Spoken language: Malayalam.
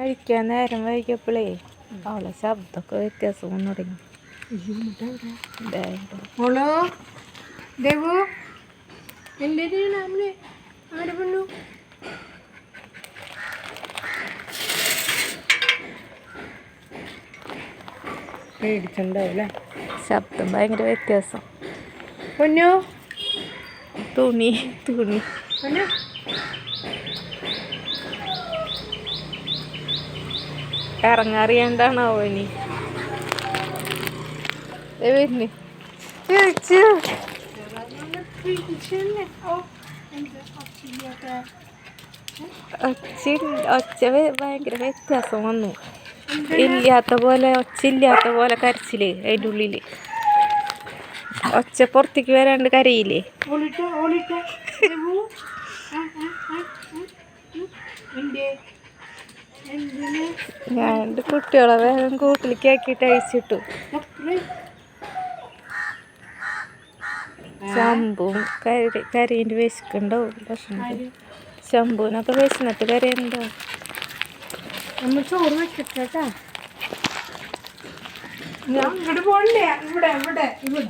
കഴിക്കാൻ നേരം വൈകിയപ്പോഴേ അവളെ ശബ്ദമൊക്കെ വ്യത്യാസം വന്നു തുടങ്ങി. മോളോ ദേവു എന്തിനാണ് ആരെ പെണ്ണു പേടിച്ചുണ്ടാവില്ലേ? ശബ്ദം ഭയങ്കര വ്യത്യാസം. പൊന്നു തുണി തുണി പൊന്നു ഇറങ്ങാറിയാണ്ടാണോ ഇനി വരുന്നു? ഒച്ച ഭയങ്കര വ്യത്യാസം വന്നു. ഇല്ലാത്ത പോലെ ഒച്ച ഇല്ലാത്ത പോലെ കരച്ചില്. അതിൻ്റെ ഉള്ളില് ഒച്ച പുറത്തേക്ക് വരാണ്ട് കരയില്ലേ? ഞാൻ കുട്ടികളെ വേഗം കൂട്ടിലേക്ക് ആക്കിയിട്ട് അയച്ചിട്ടു. ശംഭുവും കരയിൻ്റെ വിശക്കുണ്ടാവും. ഭക്ഷണം ശംഭുവിനൊക്കെ വിശന്നിട്ട് കരയുന്നുണ്ടാവും. നമ്മൾ ചോറ് വെച്ചിട്ടാ ഞാൻ ഇങ്ങോട്ട് പോകണ്ടേ? ഇവിടെ ഇവിടെ ഇവിടെ